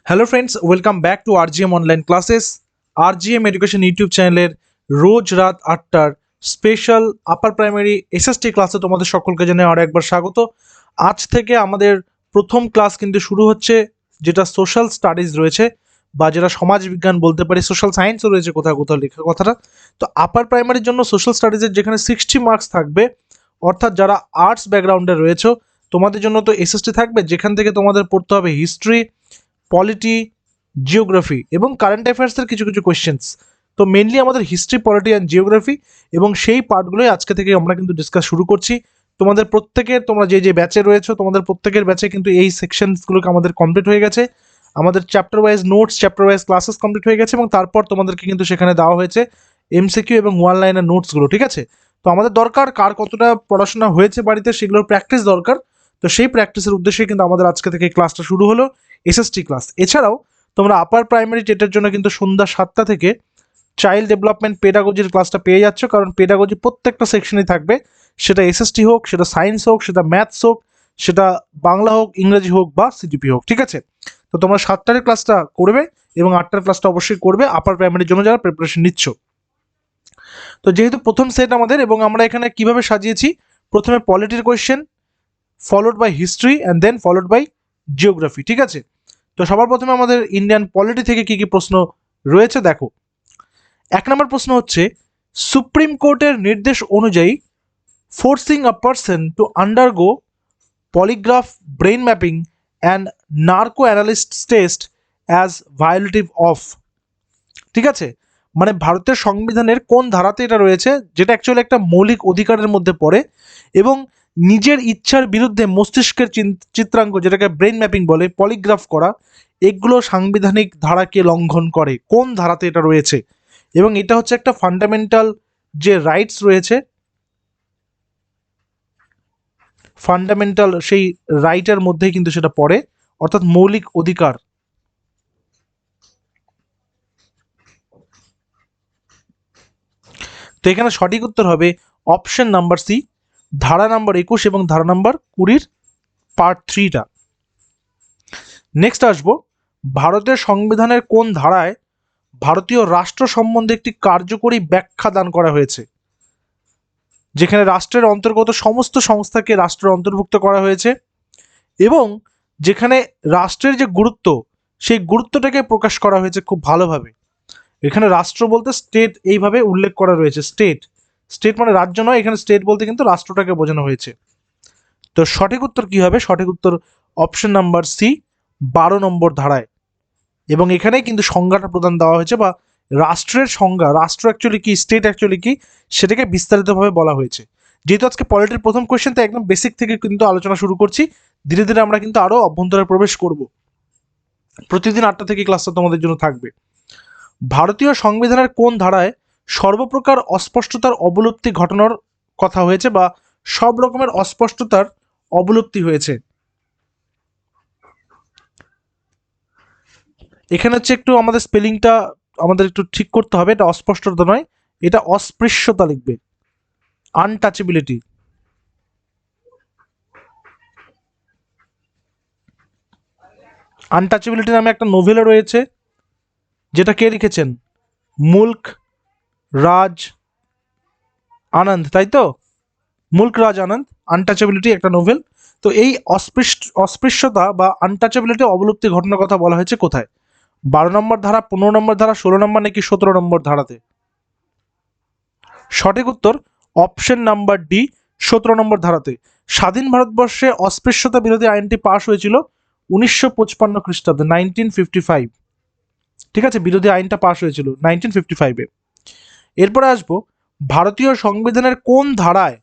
Hello friends, welcome back to RGM online classes. RGM education YouTube চ্যানেলের রোজ রাত 8টার special upper primary SST ক্লাসে তোমাদের সকলকে জানাই আরও একবার স্বাগত। আজ থেকে আমাদের প্রথম ক্লাস কিন্তু শুরু হচ্ছে, যেটা সোশ্যাল স্টাডিজ রয়েছে বা যেটা সমাজ বিজ্ঞান বলতে পারি, সোশ্যাল সায়েন্সও রয়েছে কোথাও কোথাও লেখা কথাটা। তো আপার প্রাইমারির জন্য সোশ্যাল স্টাডিজের যেখানে 60 মার্কস থাকবে, অর্থাৎ যারা আর্টস ব্যাকগ্রাউন্ডে রয়েছে তোমাদের জন্য তো এসএসটি থাকবে, যেখান থেকে তোমাদের পড়তে হবে হিস্ট্রি, পলিটি, জিওগ্রাফি এবং কারেন্ট অ্যাফেয়ার্সের কিছু কিছু কোয়েশ্চেন্স। তো মেনলি আমাদের হিস্ট্রি, পলিটি অ্যান্ড জিওগ্রাফি, এবং সেই পার্টগুলোই আজকে থেকে আমরা কিন্তু ডিসকাস শুরু করছি। তোমাদের প্রত্যেকের, তোমরা যে যে ব্যাচে রয়েছো তোমাদের প্রত্যেকের ব্যাচে কিন্তু এই সেকশনসগুলোকে আমাদের কমপ্লিট হয়ে গেছে। আমাদের chapter wise notes, chapter wise classes complete হয়ে গেছে, এবং তারপর তোমাদেরকে কিন্তু সেখানে দেওয়া হয়েছে এমসিকিউ এবং ওয়ান লাইনের নোটসগুলো, ঠিক আছে? তো আমাদের দরকার কার কতটা পড়াশোনা হয়েছে বাড়িতে সেগুলোর প্র্যাকটিস দরকার। তো সেই প্র্যাকটিসের উদ্দেশ্যে কিন্তু আমাদের আজকে থেকে ক্লাসটা শুরু হলো, এসএসটি ক্লাস। এছাড়াও তোমরা আপার প্রাইমারি টেটের জন্য কিন্তু সন্ধ্যা 7টা থেকে চাইল্ড ডেভেলপমেন্ট পেডাগজির ক্লাসটা পেয়ে যাচ্ছ, কারণ পেডাগজি প্রত্যেকটা সেকশনই থাকবে, সেটা এসএসটি হোক, সেটা সায়েন্স হোক, সেটা ম্যাথস হোক, সেটা বাংলা হোক, ইংরেজি হোক বা সিজিপি হোক, ঠিক আছে? তো তোমরা 7টার ক্লাসটা করবে এবং 8টার ক্লাসটা অবশ্যই করবে আপার প্রাইমারির জন্য যারা প্রিপারেশন নিচ্ছ। তো যেহেতু প্রথম সেট আমাদের, এবং আমরা এখানে কিভাবে সাজিয়েছি, প্রথমে পলিটির question, followed by history and then followed by geography, ঠিক আছে? তো সবার প্রথমে আমাদের ইন্ডিয়ান পলিটি থেকে কি কি প্রশ্ন রয়েছে দেখো। 1 নম্বর প্রশ্ন হচ্ছে, সুপ্রিম কোর্টের নির্দেশ অনুযায়ী forcing a person to undergo polygraph, brain mapping and narco analyst test as violative of, ঠিক আছে? মানে ভারতের সংবিধানের কোন ধারাতে এটা রয়েছে, যেটা অ্যাকচুয়ালি একটা মৌলিক অধিকারের মধ্যে পড়ে, এবং নিজের ইচ্ছার বিরুদ্ধে মস্তিষ্কের চিত্রাঙ্ক, যেটাকে ব্রেন ম্যাপিং বলে, পলিগ্রাফ করা, এগুলো সাংবিধানিক ধারাকে লঙ্ঘন করে, কোন ধারাতে এটা রয়েছে? এবং এটা হচ্ছে একটা ফান্ডামেন্টাল যে রাইটস রয়েছে, ফান্ডামেন্টাল সেই রাইটের মধ্যেই কিন্তু সেটা পড়ে, অর্থাৎ মৌলিক অধিকার। তো এখানে সঠিক উত্তর হবে অপশন নাম্বার সি, ধারা নাম্বার 21 এবং ধারা নাম্বার 20 পার্ট 3টা। নেক্সট আসবো, ভারতের সংবিধানের কোন ধারায় ভারতীয় রাষ্ট্র সম্বন্ধে একটি কার্যকরী ব্যাখ্যা দান করা হয়েছে, যেখানে রাষ্ট্রের অন্তর্গত সমস্ত সংস্থাকে রাষ্ট্রের অন্তর্ভুক্ত করা হয়েছে, এবং যেখানে রাষ্ট্রের যে গুরুত্ব, সেই গুরুত্বটাকে প্রকাশ করা হয়েছে খুব ভালোভাবে। এখানে রাষ্ট্র বলতে স্টেট এইভাবে উল্লেখ করা রয়েছে, স্টেট, স্টেট মানে রাজ্য নয়, এখানে স্টেট বলতে কিন্তু রাষ্ট্রটাকে বোঝানো হয়েছে। তো সঠিক উত্তর কি হবে? সঠিক উত্তর অপশন নাম্বার সি, 12 নম্বর ধারায়। এবং এখানেই কিন্তু সংজ্ঞাটা প্রদান দেওয়া হয়েছে, বা রাষ্ট্রের সংজ্ঞা, রাষ্ট্র অ্যাকচুয়ালি কি, স্টেট অ্যাকচুয়ালি কি, সেটাকে বিস্তারিতভাবে বলা হয়েছে। যেহেতু আজকে পলিটির প্রথম কোয়েশ্চেন, তো একদম বেসিক থেকে কিন্তু আলোচনা শুরু করছি, ধীরে ধীরে আমরা কিন্তু আরও অভ্যন্তরে প্রবেশ করব। প্রতিদিন 8টা থেকে ক্লাসটা তোমাদের জন্য থাকবে। ভারতীয় সংবিধানের কোন ধারায় সর্বপ্রকার অস্পষ্টতার অবলুপ্তি ঘটানোর কথা হয়েছে, বা সব রকমের অস্পষ্টতার অবলুপ্তি হয়েছে? এখানে হচ্ছে একটু আমাদের স্পেলিংটা আমাদের একটু ঠিক করতে হবে, এটা অস্পষ্টতা নয়, এটা অস্পৃশ্যতা লিখবে, আনটাচেবিলিটি। আনটাচেবিলিটি নামে একটা নোভেলও রয়েছে, যেটা কে লিখেছেন? মুল্ক রাজ আনন্দ, তাই তো? মুল্ক রাজ আনন্দ, আনটাচেবিলিটি একটা নোভেল। তো এই অস্পৃশ্যতা বা আনটাচেবিলিটি অবলুপ্তি ঘটনার কথা বলা হয়েছে কোথায়? 12 নম্বর ধারা, 15 নম্বর ধারা, 16 নম্বর, নাকি 17 নম্বর ধারাতে? সঠিক উত্তর অপশন নাম্বার ডি, 17 নম্বর ধারাতে। স্বাধীন ভারতবর্ষে অস্পৃশ্যতা বিরোধী আইনটি পাশ হয়েছিল 1955 খ্রিস্টাব্দে, 1955, ঠিক আছে? বিরোধী আইনটা পাশ হয়েছিল 1955-এ। এরপরে আসবো, ভারতীয় সংবিধানের কোন ধারায়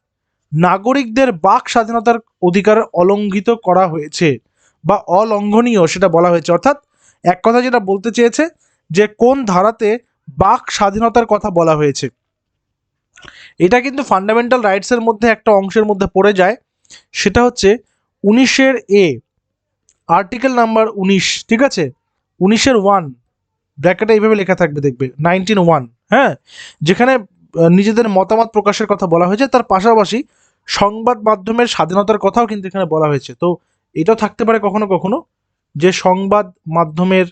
নাগরিকদের বাক স্বাধীনতার অধিকার অলঙ্ঘিত করা হয়েছে, বা অলঙ্ঘনীয় সেটা বলা হয়েছে? অর্থাৎ এক কথা যেটা বলতে চেয়েছে, যে কোন ধারাতে বাক স্বাধীনতার কথা বলা হয়েছে। এটা কিন্তু ফান্ডামেন্টাল রাইটসের মধ্যে একটা অংশের মধ্যে পড়ে যায়, সেটা হচ্ছে 19-এর এ, আর্টিকেল নাম্বার 19, ঠিক আছে? 19-এর 1, ব্র্যাকেটে এইভাবে লেখা থাকবে, দেখবে 19(1), হ্যাঁ, যেখানে নিজেদের মতামত প্রকাশের কথা বলা হয়েছে, তার পাশাপাশি সংবাদ মাধ্যমের স্বাধীনতার কথাও কিন্তু এখানে বলা হয়েছে। তো এটাও থাকতে পারে কখনো কখনো, যে সংবাদ মাধ্যমের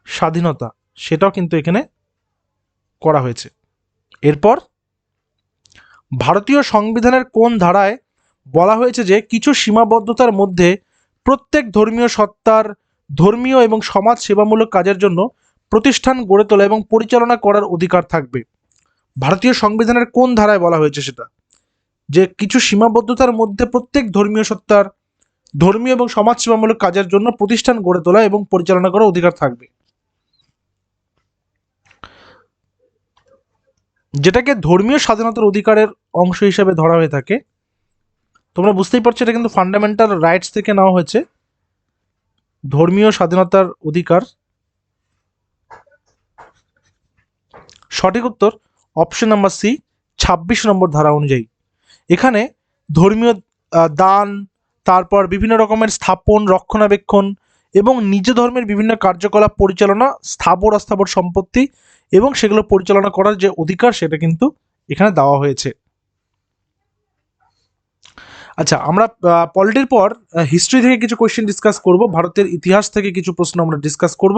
স্বাধীনতা সেটাও কিন্তু এখানে করা হয়েছে। এরপর ভারতীয় সংবিধানের কোন ধারায় বলা হয়েছে যে কিছু সীমাবদ্ধতার মধ্যে প্রত্যেক ধর্মীয় সত্তার ধর্মীয় এবং সমাজ সেবামূলক কাজের জন্য প্রতিষ্ঠান গড়ে তোলা এবং পরিচালনা করার অধিকার থাকবে? ভারতীয় সংবিধানের কোন ধারায় বলা হয়েছে সেটা, যে কিছু সীমাবদ্ধতার মধ্যে প্রত্যেক ধর্মীয় সত্তার ধর্মীয় এবং সমাজ সেবামূলক কাজের জন্য প্রতিষ্ঠান গড়ে তোলা এবং পরিচালনা করার অধিকার থাকবে, যেটাকে ধর্মীয় স্বাধীনতার অধিকারের অংশ হিসেবে ধরা হয়ে থাকে। তোমরা বুঝতেই পারছো এটা কিন্তু ফান্ডামেন্টাল রাইটস থেকে নেওয়া হয়েছে, ধর্মীয় স্বাধীনতার অধিকার। সঠিক উত্তর অপশন নাম্বার সি, 26 নম্বর ধারা অনুযায়ী। এখানে ধর্মীয় দান, তারপর বিভিন্ন রকমের স্থাপন, রক্ষণাবেক্ষণ এবং নিজ ধর্মের বিভিন্ন কার্যকলাপ পরিচালনা, স্থাবর অস্থাবর সম্পত্তি এবং সেগুলো পরিচালনা করার যে অধিকার সেটা কিন্তু এখানে দেওয়া হয়েছে। আচ্ছা, আমরা পলিটির পর হিস্ট্রি থেকে কিছু কোয়েশ্চেন ডিসকাস করব, ভারতের ইতিহাস থেকে কিছু প্রশ্ন আমরা ডিসকাস করব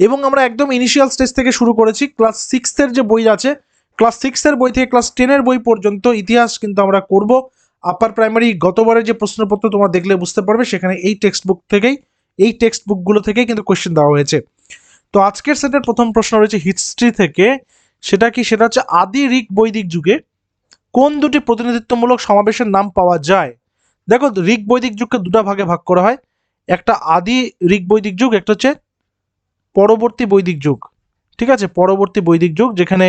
এবং আমরা একদম ইনিশিয়াল স্টেজ থেকে শুরু করেছি। ক্লাস 6-এর যে বই আছে, ক্লাস 6-এর বই থেকে ক্লাস 10-এর বই পর্যন্ত ইতিহাস কিন্তু আমরা করব। আপার প্রাইমারি গতবারের যে প্রশ্নপত্র তোমরা দেখলে বুঝতে পারবে, সেখানে এই টেক্সট বুকগুলো থেকেই কিন্তু কোয়েশ্চেন দেওয়া হয়েছে। তো আজকের সেটের প্রথম প্রশ্ন রয়েছে হিস্ট্রি থেকে, সেটা হচ্ছে আদি ঋক বৈদিক যুগে কোন দুটি প্রতিনিধিত্বমূলক সমাবেশের নাম পাওয়া যায়? দেখো, ঋক বৈদিক যুগকে দুটা ভাগে ভাগ করা হয়, একটা আদি ঋক বৈদিক যুগ, একটা হচ্ছে পরবর্তী বৈদিক যুগ। ঠিক আছে, পরবর্তী বৈদিক যুগ যেখানে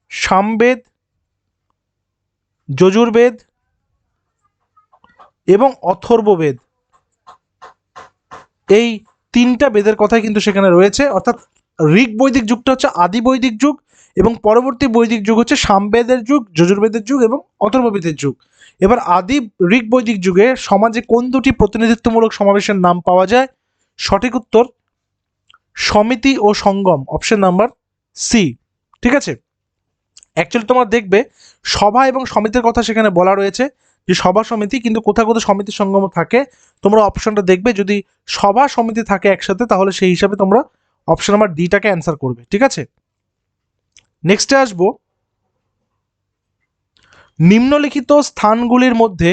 সামবেদ, যজুর্বেদ এবং অথর্ববেদ, এই তিনটা বেদের কথাই কিন্তু সেখানে রয়েছে। অর্থাৎ ঋক বৈদিক যুগটা হচ্ছে আদি বৈদিক যুগ এবং পরবর্তী বৈদিক যুগ হচ্ছে সামবেদের যুগ, যজুর্বেদের যুগ এবং অথর্ববেদের যুগ। এবার আদি ঋক বৈদিক যুগে সমাজে কোন দুটি প্রতিনিধিত্বমূলক সমাবেশের নাম পাওয়া যায়? সঠিক উত্তর সমিতি ও সঙ্গম, অপশন নাম্বার সি। ঠিক আছে, অ্যাকচুয়ালি তোমরা দেখবে সভা এবং সমিতির কথা সেখানে বলা রয়েছে, যে সভা সমিতি, কিন্তু কোথাও কোথাও সমিতি সঙ্গম থাকে। তোমরা অপশনটা দেখবে, যদি সভা সমিতি থাকে একসাথে তাহলে সেই হিসাবে তোমরা অপশন নাম্বার ডিটাকে অ্যান্সার করবে। ঠিক আছে, নেক্সটে আসবো, নিম্নলিখিত স্থানগুলির মধ্যে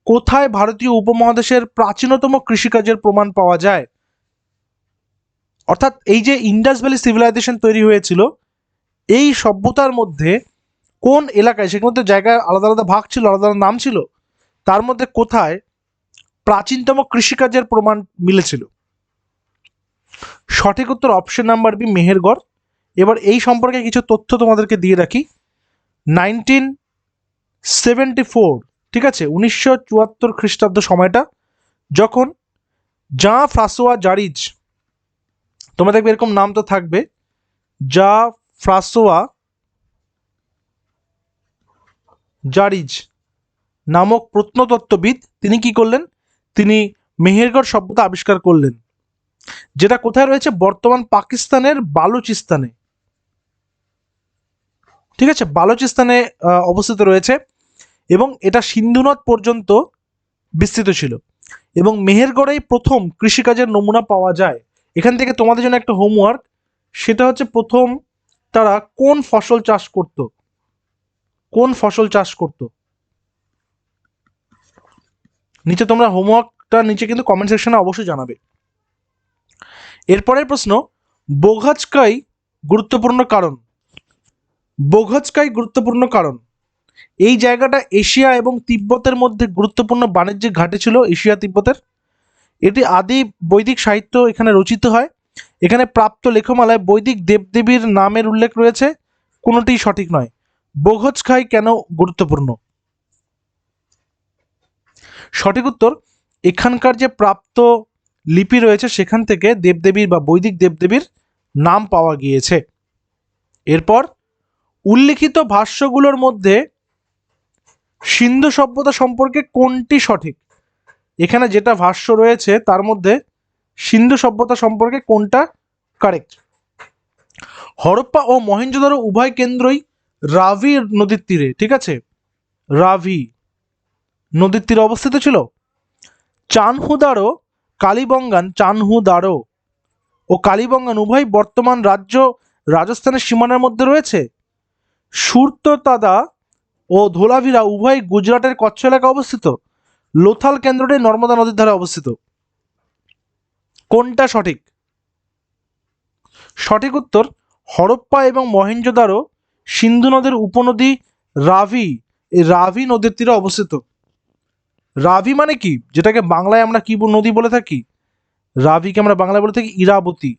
কোথায় ভারতীয় উপমহাদেশের প্রাচীনতম কৃষিকাজের প্রমাণ পাওয়া যায়? অর্থাৎ এই যে ইন্ডাস ভ্যালি সিভিলাইজেশন তৈরি হয়েছিল, এই সভ্যতার মধ্যে কোন এলাকায়, সেখানে তো জায়গায় আলাদা আলাদা ভাগ ছিল, আলাদা আলাদা নাম ছিল, তার মধ্যে কোথায় প্রাচীনতম কৃষিকাজের প্রমাণ মিলেছিল? সঠিক উত্তর অপশন নাম্বার বি, মেহেরগড়। এবার এই সম্পর্কে কিছু তথ্য তোমাদেরকে দিয়ে রাখি। 1974, ঠিক আছে, 1974 খ্রিস্টাব্দ সময়টা, যখন জাঁ ফ্রাসোয়া জারিজ, তোমরা দেখবে এরকম নাম তো থাকবে, জাঁ ফ্রাসোয়া জারিজ নামক প্রত্নতত্ত্ববিদ, তিনি কি করলেন? তিনি মেহেরগড় সভ্যতা আবিষ্কার করলেন, যেটা কোথায় রয়েছে? বর্তমান পাকিস্তানের বালুচিস্তানে। ঠিক আছে, বালুচিস্তানে অবস্থিত রয়েছে এবং এটা সিন্ধু নদ পর্যন্ত বিস্তৃত ছিল এবং মেহেরগড়েই প্রথম কৃষিকাজের নমুনা পাওয়া যায়। এখান থেকে তোমাদের জন্য একটা হোমওয়ার্ক, সেটা হচ্ছে প্রথম তারা কোন ফসল চাষ করত, নিচে তোমরা হোমওয়ার্কটা নিচে কিন্তু কমেন্ট সেকশনে অবশ্যই জানাবে। এরপরের প্রশ্ন, বোঘাজকাই গুরুত্বপূর্ণ কারণ। এই জায়গাটা এশিয়া এবং তিব্বতের মধ্যে গুরুত্বপূর্ণ বাণিজ্যিক ঘাঁটি ছিল, এশিয়া তিব্বতের। এটি আদি বৈদিক সাহিত্য এখানে রচিত হয়। এখানে প্রাপ্ত লেখমালায় বৈদিক দেবদেবীর নামের উল্লেখ রয়েছে, কোনোটিই সঠিক নয়। বোঘজখাই কেন গুরুত্বপূর্ণ? সঠিক উত্তর, এখানকার যে প্রাপ্ত লিপি রয়েছে সেখান থেকে দেবদেবীর বা বৈদিক দেবদেবীর নাম পাওয়া গিয়েছে। এরপর উল্লিখিত ভাষ্যগুলোর মধ্যে সিন্ধু সভ্যতা সম্পর্কে কোনটি সঠিক? এখানে যেটা ভাষ্য রয়েছে তার মধ্যে সিন্ধু সভ্যতা সম্পর্কে কোনটা কারেক্ট? হরপ্পা ও মহেঞ্জোদারো উভয় কেন্দ্রই রাভি নদীর তীরে। ঠিক আছে, রাভি নদীর তীরে অবস্থিত ছিল। চানহুদারো চানহুদারো ও কালীবঙ্গান উভয় বর্তমান রাজস্থানের সীমানার মধ্যে রয়েছে। সুরততাদা ও ধোলাভিরা উভয় গুজরাটের কচ্ছ এলাকায় অবস্থিত। লোথাল কেন্দ্রটি নর্মদা নদীর ধারে অবস্থিত। কোনটা সঠিক? সঠিক উত্তর হরপ্পা এবং মহেঞ্জোদারো সিন্ধু নদের উপনদী রাভি, এই রাভি নদীর তীরে অবস্থিত। রাভি মানে কি, যেটাকে বাংলায় আমরা কি নদী বলে থাকি? রাভিকে আমরা বাংলায় বলে থাকি ইরাবতী।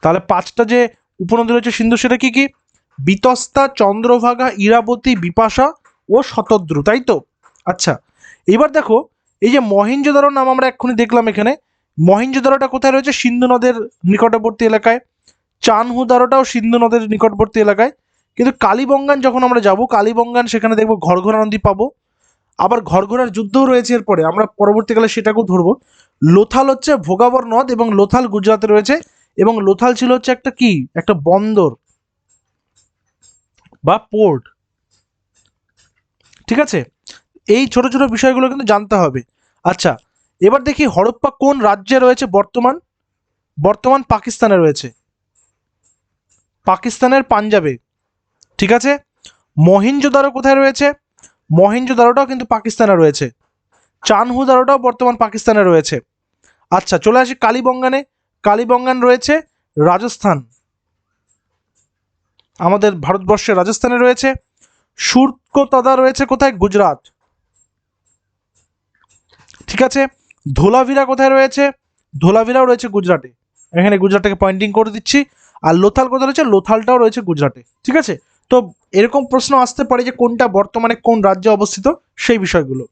তাহলে পাঁচটা যে উপনদী রয়েছে সিন্ধু, সেটা কি কি? বিতস্তা, চন্দ্রভাগা, ইরাবতী, বিপাশা ও শতদ্রু, তাই তো? আচ্ছা, এবার দেখো, এই যে মহেঞ্জোদারো নাম আমরা এক্ষুনি দেখলাম, এখানে মহেঞ্জোদারোটা কোথায় রয়েছে? সিন্ধু নদের নিকটবর্তী এলাকায়। চানহুদারোটাও সিন্ধু নদের নিকটবর্তী এলাকায়। কিন্তু কালীবঙ্গান যখন আমরা যাব, কালীবঙ্গান সেখানে দেখবো ঘরঘরা নদী পাবো। আবার ঘরঘরার যুদ্ধও রয়েছে এরপরে, আমরা পরবর্তীকালে সেটাকেও ধরবো। লোথাল হচ্ছে ভোগাবর নদ, এবং লোথাল গুজরাতে রয়েছে, এবং লোথাল ছিল হচ্ছে একটা কি, একটা বন্দর বা পোর্ট। ঠিক আছে, এই ছোট ছোট বিষয়গুলো কিন্তু জানতে হবে। আচ্ছা, এবার দেখি হরপ্পা কোন রাজ্যে রয়েছে বর্তমান? বর্তমান পাকিস্তানে রয়েছে, পাকিস্তানের পাঞ্জাবে। ঠিক আছে, মহেঞ্জোদারো কোথায় রয়েছে? মহেঞ্জোদারোটাও কিন্তু পাকিস্তানে রয়েছে। চানহুদারোটাও বর্তমান পাকিস্তানে রয়েছে। আচ্ছা, চলে আসি কালীবঙ্গানে। কালীবঙ্গান রয়েছে রাজস্থান, আমাদের ভারতবর্ষের রাজস্থানে রয়েছে। সুরকোতাদা রয়েছে কোথায়? গুজরাট। ঠিক আছে, ধোলাভিরা কোথায় রয়েছে? ধোলাভিরাও রয়েছে গুজরাটে। এখানে গুজরাটটাকে পয়েন্টিং করে দিচ্ছি। আর লোথাল কোথায় রয়েছে? লোথালটাও রয়েছে গুজরাটে। ঠিক আছে, তো এরকম প্রশ্ন আসতে পারে যে কোনটা বর্তমানে কোন রাজ্যে অবস্থিত, সেই বিষয়গুলো।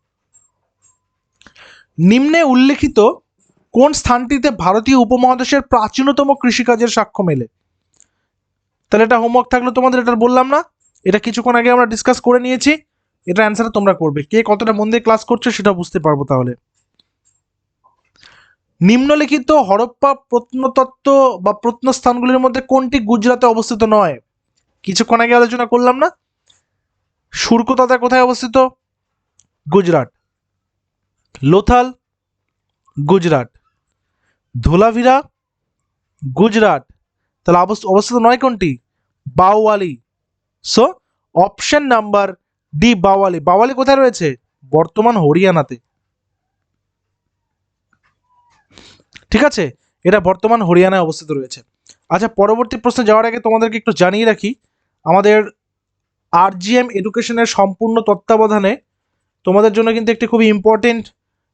নিম্নে উল্লেখিত কোন স্থানটিতে ভারতীয় উপমহাদেশের প্রাচীনতম কৃষিকাজের সাক্ষ্য মেলে? তাহলে এটা হোমওয়ার্ক থাকলো তোমাদের, এটা বললাম না, এটা কিছুক্ষণ আগে আমরা ডিসকাস করে নিয়েছি। এটা অ্যান্সার তোমরা করবে, কে কতটা মন দিয়ে ক্লাস করছো সেটা বুঝতে পারবো তাহলে। নিম্নলিখিত হরপ্পা প্রত্নতত্ত্ব বা প্রত্নস্থানগুলির মধ্যে কোনটি গুজরাটে অবস্থিত নয়? কিছুক্ষণ আগে আলোচনা করলাম না, সুরকোতাদা কোথায় অবস্থিত? গুজরাট। লোথাল গুজরাট। ধোলাভিরা গুজরাট। তাহলে অবস্থিত নয় কোনটি? বাওয়ালি। So option number D, বাওয়ালি। বাওয়ালি কোথায় রয়েছে? বর্তমান হরিয়ানাতে। ঠিক আছে, এটা বর্তমান হরিয়ানায় অবস্থিত রয়েছে। আচ্ছা, পরবর্তী প্রশ্নে যাওয়ার আগে তোমাদেরকে একটু জানিয়ে রাখি, আমাদের আরজিএম এডুকেশনের সম্পূর্ণ তত্ত্বাবধানে তোমাদের জন্য কিন্তু একটি খুবই ইম্পর্টেন্ট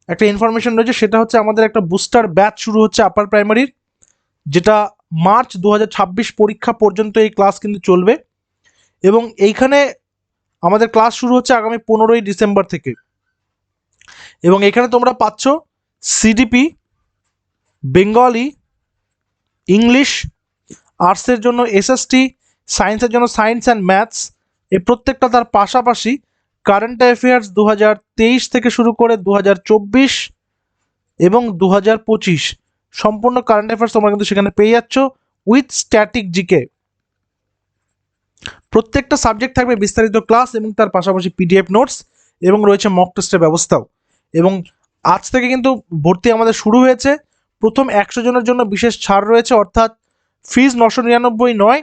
একটা ইনফরমেশন রয়েছে। সেটা হচ্ছে আমাদের একটা বুস্টার ব্যাচ শুরু হচ্ছে আপার প্রাইমারির, যেটা মার্চ 2026 পরীক্ষা পর্যন্ত এই ক্লাস কিন্তু চলবে। এবং এইখানে আমাদের ক্লাস শুরু হচ্ছে আগামী 15ই ডিসেম্বর থেকে। এবং এখানে তোমরা পাচ্ছ সিডিপি, বেঙ্গলি, ইংলিশ, আর্টসের জন্য এসএসটি, সায়েন্সের জন্য সায়েন্স অ্যান্ড ম্যাথস, এই প্রত্যেকটা। তার পাশাপাশি কারেন্ট অ্যাফেয়ার্স 2023 থেকে শুরু করে 2024 এবং 2025 সম্পূর্ণ কারেন্ট অ্যাফেয়ার্স তোমরা কিন্তু সেখানে পেয়ে যাচ্ছ, উইথ স্ট্যাটিক জিকে। প্রত্যেকটা সাবজেক্ট থাকবে বিস্তারিত ক্লাস, এবং তার পাশাপাশি পিডিএফ নোটস, এবং রয়েছে মক টেস্টের ব্যবস্থাও। এবং আজ থেকে কিন্তু ভর্তি আমাদের শুরু হয়েছে। প্রথম 100 জনের জন্য বিশেষ ছাড় রয়েছে, অর্থাৎ ফিজ 999 নয়,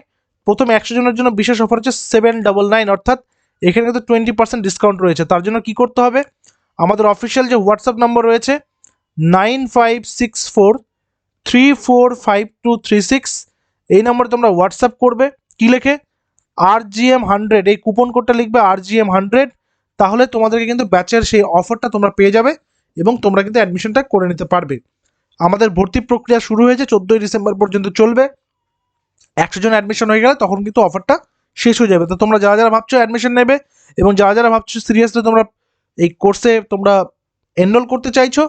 প্রথম 100 জনের জন্য বিশেষ অফার হচ্ছে 799, অর্থাৎ এখানে কিন্তু 20% ডিসকাউন্ট রয়েছে। তার জন্য কি করতে হবে? আমাদের অফিসিয়াল যে হোয়াটসঅ্যাপ নম্বর রয়েছে 9564345236, এই নম্বরে তোমরা হোয়াটসঅ্যাপ করবে। কি লিখে? RGM100, এই কুপন কোডটা লিখবে RGM100, তাহলে তোমাদেরকে কিন্তু ব্যাচের সেই অফারটা তোমরা পেয়ে যাবে, এবং তোমরা কিন্তু অ্যাডমিশনটা করে নিতে পারবে। আমাদের ভর্তি প্রক্রিয়া শুরু হয়েছে, 14ই ডিসেম্বর পর্যন্ত চলবে। 100 জন অ্যাডমিশন হয়ে গেলে তখন কিন্তু অফারটা শেষ হয়ে যাবে। তো তোমরা যারা যারা ভাবছো অ্যাডমিশন নেবে, এবং যারা যারা ভাবছো সিরিয়াসলি তোমরা এই কোর্সে তোমরা এনরোল করতে চাইছো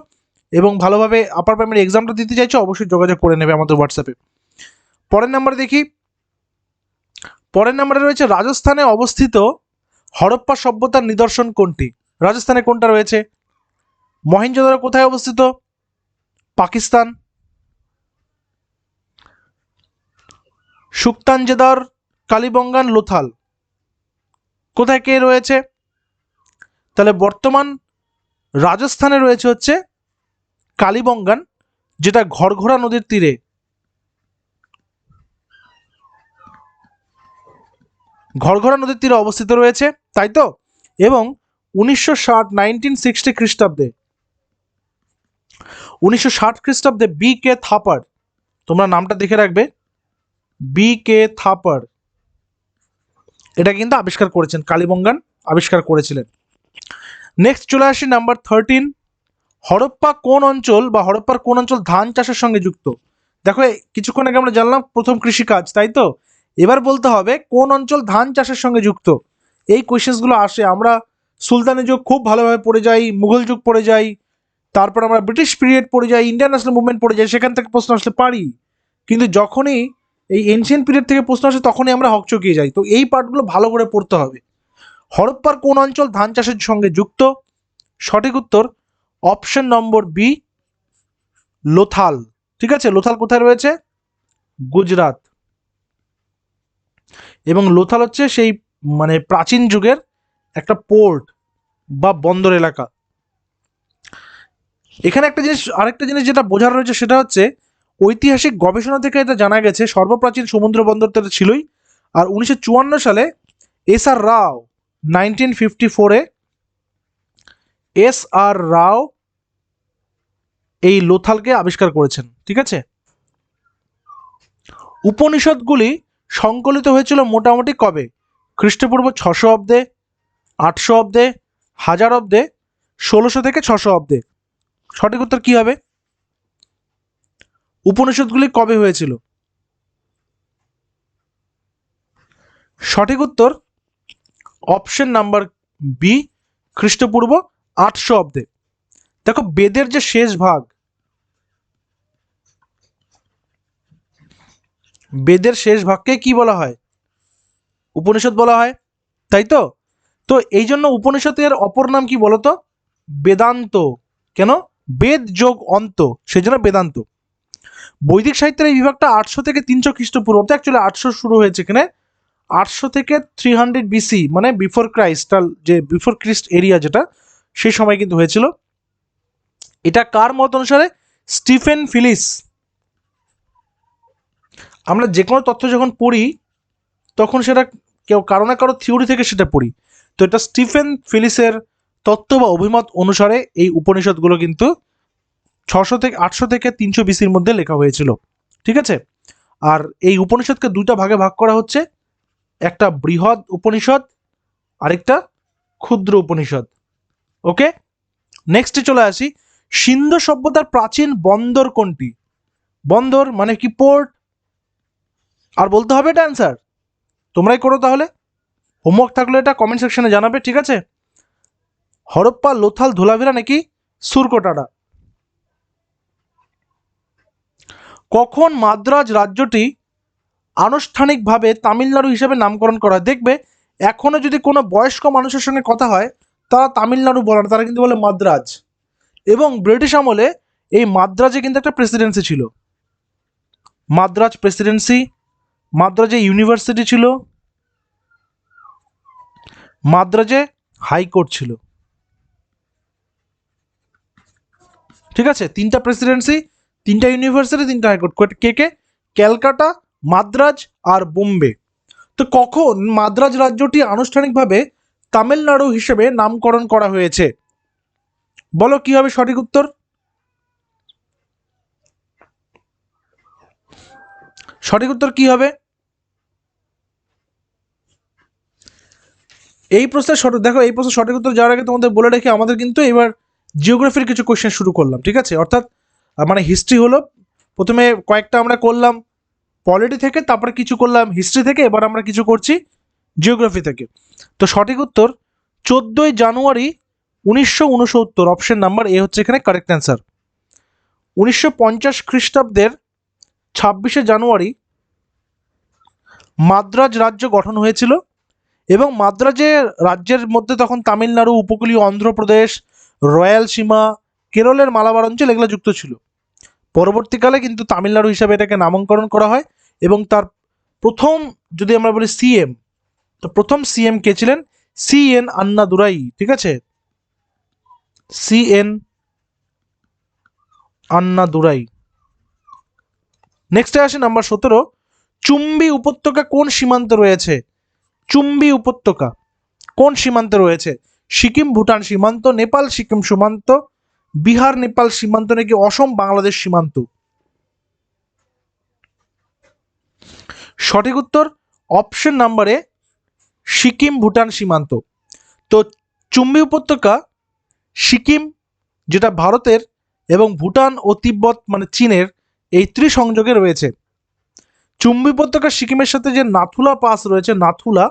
এবং ভালোভাবে আপার প্রাইমারি এক্সামটা দিতে চাইছো, অবশ্যই যোগাযোগ করে নেবে আমাদের হোয়াটসঅ্যাপে। পরের নাম্বারে দেখি, পরের নাম্বারে রয়েছে রাজস্থানে অবস্থিত হরপ্পা সভ্যতার নিদর্শন কোনটি? রাজস্থানে কোনটা রয়েছে? মহেঞ্জোদারো কোথায় অবস্থিত? পাকিস্তান। সুক্তাঞ্জেদার, কালীবঙ্গান, লোথাল কোথায় কে রয়েছে? তাহলে বর্তমান রাজস্থানে রয়েছে হচ্ছে কালীবঙ্গান, যেটা ঘরঘোড়া নদীর তীরে অবস্থিত রয়েছে, তাই তো। এবং 1960 খ্রিস্টাব্দে 1960 খ্রিস্টাব্দে বি কে থাপার, তোমরা নামটা দেখে রাখবে, বি কে থাপার এটা কিন্তু আবিষ্কার করেছেন, কালীবঙ্গান আবিষ্কার করেছিলেন। নেক্সট চলে আসি নাম্বার 13। হরপ্পা কোন অঞ্চল বা হরপ্পার কোন অঞ্চল ধান চাষের সঙ্গে যুক্ত? দেখো কিছুক্ষণ আগে আমরা জানলাম প্রথম কৃষিকাজ, তাই তো। এবার বলতে হবে কোন অঞ্চল ধান চাষের সঙ্গে যুক্ত। এই কোয়েশ্চেন্সগুলো আসে, আমরা সুলতানি যুগ খুব ভালোভাবে পড়ে যাই, মুঘল যুগ পড়ে যাই, তারপর আমরা ব্রিটিশ পিরিয়ড পড়ে যাই, ইন্ডিয়ান ন্যাশনাল মুভমেন্ট পড়ে যাই, সেখান থেকে প্রশ্ন আসলে পারি। কিন্তু যখনই এই এনশিয়েন্ট পিরিয়ড থেকে প্রশ্ন আসে তখনই আমরা হকচকিয়ে যাই। তো এই পার্টগুলো ভালো করে পড়তে হবে। হরপ্পার কোন অঞ্চল ধান চাষের সঙ্গে যুক্ত? সঠিক উত্তর অপশন নম্বর বি, লোথাল। ঠিক আছে, লোথাল কোথায় রয়েছে? গুজরাট। এবং লোথাল হচ্ছে সেই মানে প্রাচীন যুগের একটা পোর্ট বা বন্দর এলাকা। এখানে আরেকটা জিনিস যেটা বোঝার রয়েছে সেটা হচ্ছে ঐতিহাসিক গবেষণা থেকে এটা জানা গেছে সর্বপ্রাচীন সমুদ্র বন্দর তো ছিলই। আর 1954 সালে এস আর রাও 1954-এ এস আর রাও এই লোথালকে আবিষ্কার করেছেন। ঠিক আছে, উপনিষদগুলি সংকলিত হয়েছিল মোটামুটি কবে? খ্রিস্টপূর্ব 600 অব্দে, 800 অব্দে, 1000 অব্দে, 1600 থেকে 600 অব্দে। সঠিক উত্তর কি হবে? উপনিষদগুলি কবে হয়েছিল? সঠিক উত্তর অপশন নাম্বার বি, খ্রিস্টপূর্ব 800 অব্দে। দেখো বেদের যে শেষ ভাগ, বেদের শেষ ভাগকে কি বলা হয়? উপনিষদ বলা হয়, তাই তো। তো এই জন্য উপনিষদের অপর নাম কি বলতো? বেদান্ত। কেন? বেদ যোগ অন্ত, সেই জন্য বেদান্ত। বৈদিক সাহিত্যের এই বিভাগটা 800 থেকে 300 খ্রিস্টপূর্বাব্দে, অ্যাকচুয়ালি 800 শুরু হয়েছে এখানে, 800 থেকে 300 বিসি মানে বিফোর ক্রাইস্ট, যে বিফোর ক্রিস্ট এরিয়া যেটা, সেই সময় কিন্তু হয়েছিল। এটা কার মত অনুসারে? Stephen Phillis. আমরা যে কোনো তথ্য যখন পড়ি তখন সেটা কারো না কারো থিওরি থেকে সেটা পড়ি। তো এটা স্টিফেন ফিলিসের তত্ত্ব বা অভিমত অনুসারে এই উপনিষদগুলো কিন্তু 800 থেকে 300 বিসির মধ্যে লেখা হয়েছিল। ঠিক আছে, আর এই উপনিষদকে দুইটা ভাগে ভাগ করা হচ্ছে, একটা বৃহৎ উপনিষদ, আরেকটা ক্ষুদ্র উপনিষদ। ওকে, নেক্সটে চলে আসি। সিন্ধু সভ্যতার প্রাচীন বন্দর কোনটি? বন্দর মানে কি? পোর্ট। আর বলতে হবে এটা অ্যান্সার, তোমরাই করো তাহলে। হোমওয়ার্ক থাকলে এটা কমেন্ট সেকশনে জানাবে। ঠিক আছে, হরপ্পা, লোথাল, ধোলাভিরা নাকি সুরকোটাডা? কখন মাদ্রাজ রাজ্যটি আনুষ্ঠানিকভাবে তামিলনাড়ু হিসেবে নামকরণ করা হয়? দেখবে এখনো যদি কোনো বয়স্ক মানুষের সঙ্গে কথা হয় তারা তামিলনাড়ু বলে না, তারা কিন্তু বলে মাদ্রাজ। এবং ব্রিটিশ আমলে এই মাদ্রাজে কিন্তু একটা প্রেসিডেন্সি ছিল, মাদ্রাজ প্রেসিডেন্সি। মাদ্রাজে ইউনিভার্সিটি ছিল, মাদ্রাজে হাইকোর্ট ছিল। ঠিক আছে, তিনটা প্রেসিডেন্সি, তিনটা ইউনিভার্সিটি, তিনটা হাইকোর্ট। কে কে? ক্যালকাটা, মাদ্রাজ আর বোম্বে। তো কখন মাদ্রাজ রাজ্যটি আনুষ্ঠানিকভাবে তামিলনাড়ু হিসেবে নামকরণ করা হয়েছে? বলো কি হবে সঠিক উত্তর? সঠিক উত্তর কি হবে? এই প্রশ্নের সঠিক, দেখো এই প্রশ্নের সঠিক উত্তর যাওয়ার আগে তোমাদের বলে রেখে আমাদের কিন্তু এবার জিওগ্রাফির কিছু কোশ্চেন শুরু করলাম। ঠিক আছে, অর্থাৎ মানে হিস্ট্রি হলো, প্রথমে কয়েকটা আমরা করলাম পলিটি থেকে, তারপরে কিছু করলাম হিস্ট্রি থেকে, এবার আমরা কিছু করছি জিওগ্রাফি থেকে। তো সঠিক উত্তর 14ই জানুয়ারি 1969, অপশন নাম্বার এ হচ্ছে এখানে কারেক্ট অ্যান্সার। 1950 খ্রিস্টাব্দের 26শে জানুয়ারি মাদ্রাজ রাজ্য গঠন হয়েছিল। এবং মাদ্রাজের রাজ্যের মধ্যে তখন তামিলনাড়ু, উপকূলীয় অন্ধ্রপ্রদেশ, রয়্যাল সীমা, কেরলের মালাবার অঞ্চল এগুলো যুক্ত ছিল। পরবর্তীকালে কিন্তু তামিলনাড়ু হিসাবে এটাকে নামকরণ করা হয়। এবং তার প্রথম, যদি আমরা বলি সিএম, তো প্রথম সিএম কে ছিলেন? CN আন্নাদুরাই। ঠিক আছে, CN আন্নাদুরাই। নেক্সটে আসে নাম্বার 17, চুম্বি উপত্যকা কোন সীমান্তে রয়েছে? চুম্বি উপত্যকা কোন সীমান্তে রয়েছে? সিকিম ভুটান সীমান্ত, নেপাল সিকিম সীমান্ত, বিহার নেপাল সীমান্ত, নাকি অসম বাংলাদেশ সীমান্ত? সঠিক উত্তর অপশন নাম্বারে সিকিম ভুটান সীমান্ত। তো চুম্বি উপত্যকা সিকিম, যেটা ভারতের, এবং ভুটান ও তিব্বত মানে চীনের এই ত্রিসংযোগে রয়েছে। চুম্বি উপত্যকা সিকিমের সাথে যে নাথুলা পাস রয়েছে, নাথুলা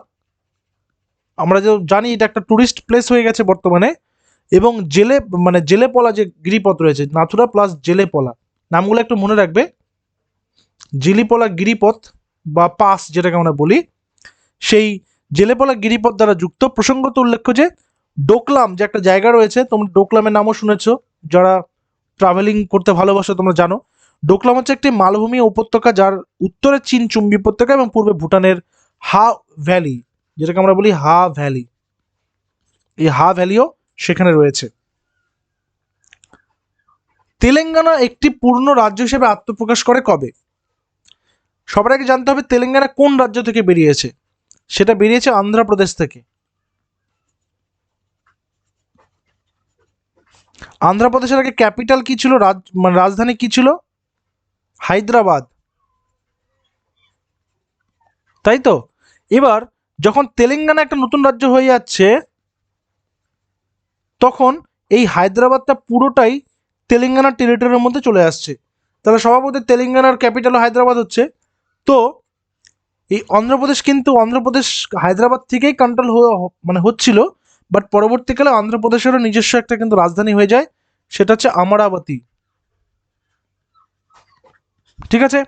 আমরা যে জানি এটা একটা টুরিস্ট প্লেস হয়ে গেছে বর্তমানে, এবং জেলেপলা যে গিরিপথ রয়েছে, নাথুলা প্লাস জেলেপলা, নামগুলো একটু মনে রাখবে। জিলিপলা গিরিপথ বা পাস যেটাকে আমরা বলি, সেই জেলেপলা গিরিপথ দ্বারা যুক্ত। প্রসঙ্গত উল্লেখ্য যে ডোকলাম যে একটা জায়গা রয়েছে, তোমরা ডোকলামের নামও শুনেছো, যারা ট্রাভেলিং করতে ভালোবাসো তোমরা জানো। ডোকলাম হচ্ছে একটি মালভূমি উপত্যকা, যার উত্তরে চীন চুম্বি উপত্যকা এবং পূর্বে ভুটানের হা ভ্যালি, যেটাকে আমরা বলি হা ভ্যালি, এই হা ভ্যালিও সেখানে রয়েছে। তেলেঙ্গানা একটি পূর্ণ রাজ্য হিসেবে আত্মপ্রকাশ করে কবে? সবার আগে জানতে হবে তেলেঙ্গানা কোন রাজ্য থেকে বেরিয়েছে। সেটা বেরিয়েছে অন্ধ্রপ্রদেশ থেকে। অন্ধ্রপ্রদেশের আগে ক্যাপিটাল কি ছিল, রাজধানী কি ছিল? হায়দ্রাবাদ, তাই তো। এবার যখন তেলেঙ্গানা একটা নতুন রাজ্য হয়ে যাচ্ছে, তখন এই হায়দ্রাবাদটা পুরোটাই তেলেঙ্গানা টেরিটরির মধ্যে চলে আসছে। তাহলে স্বভাবতই তেলেঙ্গানার ক্যাপিটাল হায়দ্রাবাদ হচ্ছে। তো এই অন্ধ্রপ্রদেশ, কিন্তু অন্ধ্রপ্রদেশ হায়দ্রাবাদ থেকেই কন্ট্রোল হচ্ছিল, বাট পরবর্তীকালে অন্ধ্রপ্রদেশেরও নিজস্ব একটা কিন্তু রাজধানী হয়ে যায়, সেটা হচ্ছে অমরাবতী। ঠিক আছে,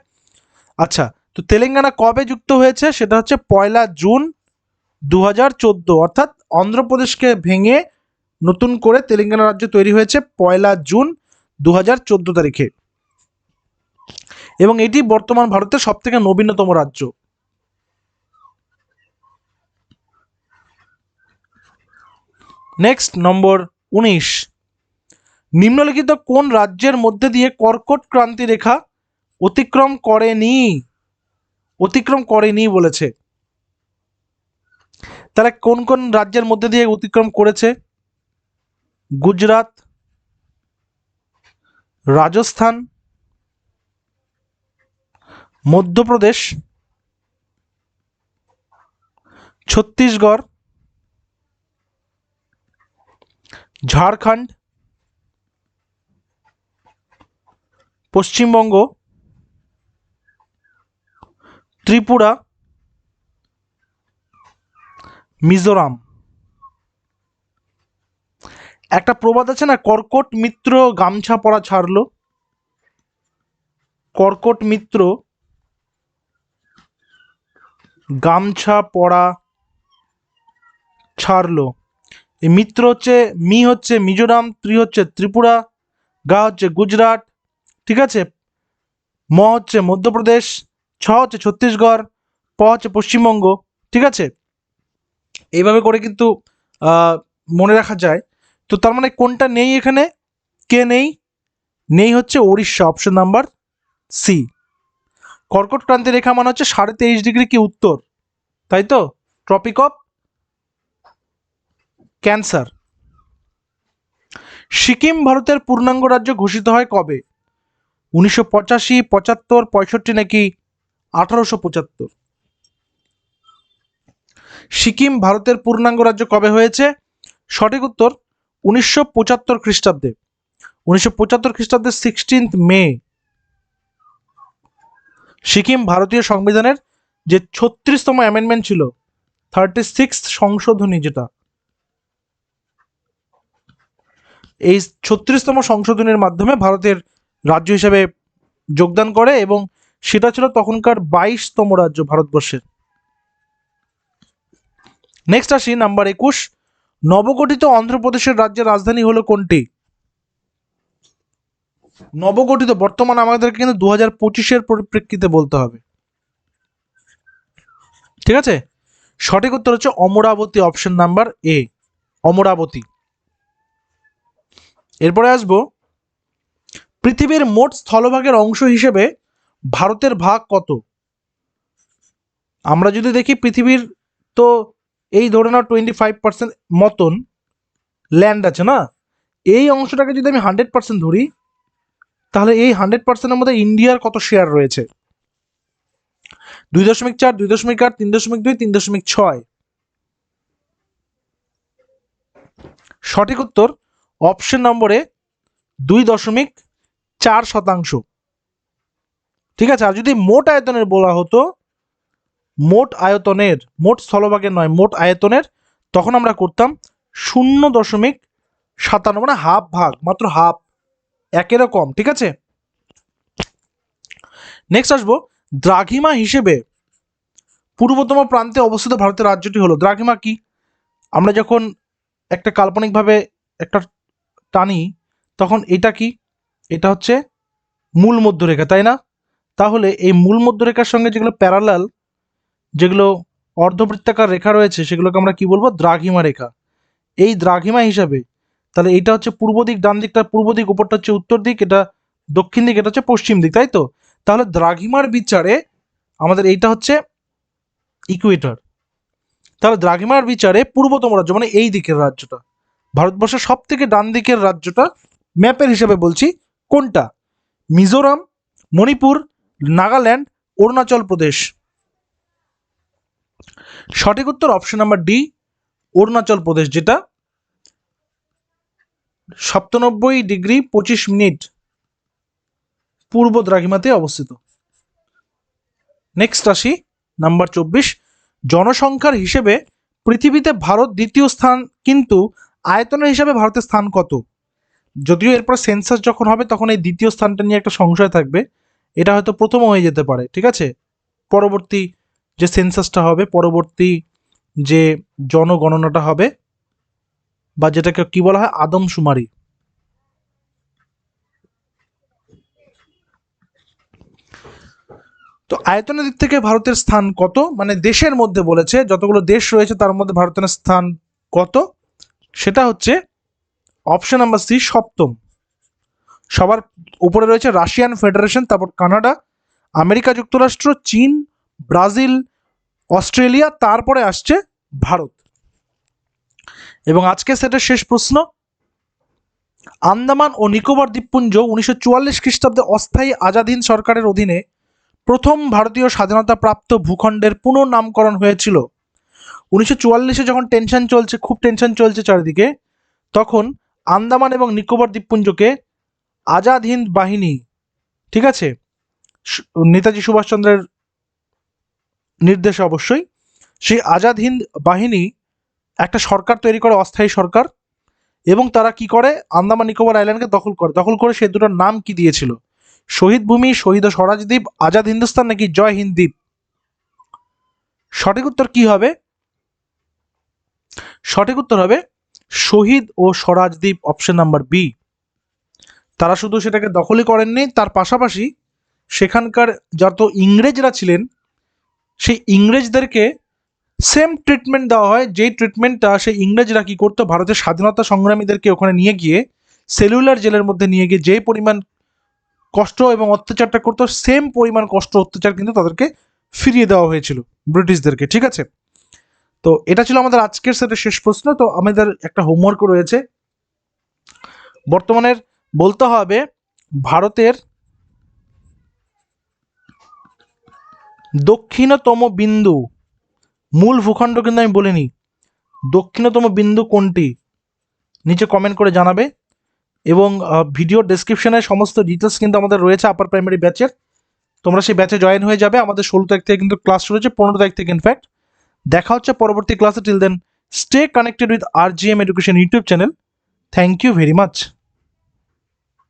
আচ্ছা। তো তেলেঙ্গানা কবে যুক্ত হয়েছে? সেটা হচ্ছে 1 জুন 2014, অর্থাৎ অন্ধ্রপ্রদেশকে ভেঙে নতুন করে তেলেঙ্গানা রাজ্য তৈরি হয়েছে 1 জুন 2014 তারিখে, এবং এটি বর্তমান ভারতের সব থেকে নবীনতম রাজ্য। নেক্সট নম্বর 19, নিম্নলিখিত কোন রাজ্যের মধ্যে দিয়ে কর্কট ক্রান্তি রেখা অতিক্রম করেনি? অতিক্রম করেনি বলেছে। তাহলে কোন কোন রাজ্যের মধ্যে দিয়ে অতিক্রম করেছে? গুজরাট, রাজস্থান, মধ্যপ্রদেশ, ছত্তিশগড়, ঝাড়খণ্ড, পশ্চিমবঙ্গ, ত্রিপুরা, মিজোরাম। একটা প্রবাদ আছে না, কর্কট মিত্র গামছা পরা ছাড়লো। কর্কট মিত্র গামছা পরা ছাড়লো। এই মিত্র হচ্ছে, মি হচ্ছে মিজোরাম, ত্রি হচ্ছে ত্রিপুরা, গা হচ্ছে গুজরাট, ঠিক আছে, ম হচ্ছে মধ্যপ্রদেশ, ছ হচ্ছে ছত্তিশগড়, প হচ্ছে পশ্চিমবঙ্গ। ঠিক আছে, এইভাবে করে কিন্তু মনে রাখা যায়। তো তার মানে কোনটা নেই এখানে? কে নেই? নেই হচ্ছে উড়িষ্যা, অপশন নাম্বার সি। কর্কট ক্রান্তি রেখা মানে হচ্ছে 23.5 ডিগ্রি কি উত্তর, তাই তো, ট্রপিক অফ ক্যান্সার। সিকিম ভারতের পূর্ণাঙ্গ রাজ্য ঘোষিত হয় কবে? 1985, 75, 65 নাকি 1875? সিকিম ভারতের পূর্ণাঙ্গ রাজ্য কবে হয়েছে? সঠিক উত্তর 1975 খ্রিস্টাব্দে। 1975 খ্রিস্টাব্দের 16 মে সিকিম ভারতীয় সংবিধানের যে 36তম অ্যামেন্ডমেন্ট ছিল, 36th সংশোধনী, যেটা এই 36তম সংশোধনীর মাধ্যমে ভারতের রাজ্য হিসেবে যোগদান করে, এবং সেটা ছিল তখনকার 22তম রাজ্য ভারতবর্ষের। নেক্সট আসি নাম্বার 21, নবগঠিত অন্ধ্রপ্রদেশের রাজ্যের রাজধানী হলো কোনটি? নবগঠিত, বর্তমান আমাদেরকে কিন্তু 2025-এর পরিপ্রেক্ষিতে বলতে হবে। ঠিক আছে, সঠিক উত্তর হচ্ছে Amaravati, option number A, Amaravati. এরপরে আসবো পৃথিবীর মোট স্থলভাগের অংশ হিসেবে ভারতের ভাগ কত? আমরা যদি দেখি পৃথিবীর তো এই ধরে নাও 25% মতন ল্যান্ড আছে না, এই অংশটাকে যদি আমি 100% ধরি তাহলে এই 100%-এর মধ্যে ইন্ডিয়ার কত শেয়ার রয়েছে? 2.4, 2.8, 3.2, 3.6। সঠিক উত্তর অপশন নম্বরে 2.4%। ঠিক আছে। আর যদি মোট আয়তনের বলা হতো, মোট আয়তনের, মোট স্থলভাগের নয়, মোট আয়তনের, তখন আমরা করতাম 0.57, মানে হাফ ভাগ, মাত্র হাফ, একেরও কম। ঠিক আছে। নেক্সট আসবো, দ্রাঘিমা হিসেবে পূর্বতম প্রান্তে অবস্থিত ভারতের রাজ্যটি হলো। দ্রাঘিমা কি? আমরা যখন একটা কাল্পনিকভাবে একটা টানি তখন এটা কি? এটা হচ্ছে মূল মধ্যরেখা, তাই না? তাহলে এই মূল মধ্যরেখার সঙ্গে যেগুলো প্যারালাল, যেগুলো অর্ধবৃত্তাকার রেখা রয়েছে, সেগুলোকে আমরা কি বলবো? দ্রাঘিমা রেখা। এই দ্রাঘিমা হিসাবে তাহলে এইটা হচ্ছে পূর্ব দিক, ডান দিকটা পূর্ব দিক, উপরটা হচ্ছে উত্তর দিক, এটা দক্ষিণ দিক, এটা হচ্ছে পশ্চিম দিক, তাই তো? তাহলে দ্রাঘিমার বিচারে আমাদের এইটা হচ্ছে ইকুয়েটর। তাহলে দ্রাঘিমার বিচারে পূর্বতম রাজ্য মানে এই দিকের রাজ্যটা, ভারতবর্ষের সব থেকে ডান দিকের রাজ্যটা ম্যাপের হিসাবে বলছি কোনটা? মিজোরাম, মণিপুর, নাগাল্যান্ড, অরুণাচল প্রদেশ। সঠিক উত্তর option number D, Arunachal Pradesh, যেটা 97°25' পূর্ব দ্রাঘিমাতে অবস্থিত। নেক্সট আসি নাম্বার 24, জনসংখ্যার হিসেবে পৃথিবীতে ভারত দ্বিতীয় স্থান, কিন্তু আয়তনের হিসাবে ভারতের স্থান কত? যদিও এরপর সেন্সাস যখন হবে তখন এই দ্বিতীয় স্থানটা নিয়ে একটা সংশয় থাকবে, এটা হয়তো প্রথম হয়ে যেতে পারে। ঠিক আছে, পরবর্তী যে সেন্সাসটা হবে, পরবর্তী যে জনগণনাটা হবে, বা যেটাকে কি বলা হয়, আদমশুমারি। তো আয়তনের দিক থেকে ভারতের স্থান কত, মানে দেশের মধ্যে বলেছে, যতগুলো দেশ রয়েছে তার মধ্যে ভারতের স্থান কত? সেটা হচ্ছে অপশন নাম্বার সি, সপ্তম। সবার উপরে রয়েছে রাশিয়ান ফেডারেশন, তারপর কানাডা, আমেরিকা যুক্তরাষ্ট্র, চীন, ব্রাজিল, অস্ট্রেলিয়া, তারপরে আসছে ভারত। এবং আজকে সেটার শেষ প্রশ্ন, আন্দামান ও নিকোবর দ্বীপপুঞ্জ 1944 খ্রিস্টাব্দে অস্থায়ী আজাদ হিন্দ সরকারের অধীনে প্রথম ভারতীয় স্বাধীনতা প্রাপ্ত ভূখণ্ডের পুনর্নামকরণ হয়েছিল। 1944-এ যখন টেনশন চলছে, খুব টেনশন চলছে চারিদিকে, তখন আন্দামান এবং নিকোবর দ্বীপপুঞ্জকে আজাদ হিন্দ বাহিনী, ঠিক আছে, নেতাজি সুভাষচন্দ্রের নির্দেশে অবশ্যই, সেই আজাদ হিন্দ বাহিনী একটা সরকার তৈরি করে, অস্থায়ী সরকার, এবং তারা কি করে, আন্দামান নিকোবর আইল্যান্ডকে দখল করে সে দুটোর নাম কি দিয়েছিল? শহীদ ভূমি, শহীদ ও স্বরাজ দ্বীপ, আজাদ হিন্দুস্তান, নাকি জয় হিন্দ দ্বীপ? সঠিক উত্তর কি হবে? সঠিক উত্তর হবে শহীদ ও স্বরাজ দ্বীপ, অপশন নাম্বার বি। তারা শুধু সেটাকে দখলই করেননি, তার পাশাপাশি সেখানকার যত ইংরেজরা ছিলেন সেই ইংরেজদেরকে সেম ট্রিটমেন্ট দেওয়া হয়, যেই ট্রিটমেন্টটা সেই ইংরেজরা কি করতো, ভারতের স্বাধীনতা সংগ্রামীদেরকে ওখানে নিয়ে গিয়ে সেলুলার জেলের মধ্যে নিয়ে গিয়ে যে পরিমাণ কষ্ট এবং অত্যাচারটা করতো, সেম পরিমাণ কষ্ট অত্যাচার কিন্তু তাদেরকে ফিরিয়ে দেওয়া হয়েছিল ব্রিটিশদেরকে। ঠিক আছে, তো এটা ছিল আমাদের আজকের সেটের শেষ প্রশ্ন। তো আমাদের একটা হোমওয়ার্কও রয়েছে, বর্তমানের বলতে হবে ভারতের দক্ষিণতম বিন্দু, মূল ভূখণ্ড কিন্তু আমি বলিনি, দক্ষিণতম বিন্দু কোনটি, নিচে কমেন্ট করে জানাবে। এবং ভিডিও ডেসক্রিপশনে সমস্ত ডিটেলস কিন্তু আমাদের রয়েছে আপার প্রাইমারি ব্যাচের, তোমরা সেই ব্যাচে জয়েন হয়ে যাবে। আমাদের 16 তারিখ থেকে কিন্তু ক্লাস শুরু হচ্ছে, 15 তারিখ থেকে ইনফ্যাক্ট। দেখা হচ্ছে পরবর্তী ক্লাসে। Till then stay connected with RGM education YouTube channel. Thank you very much.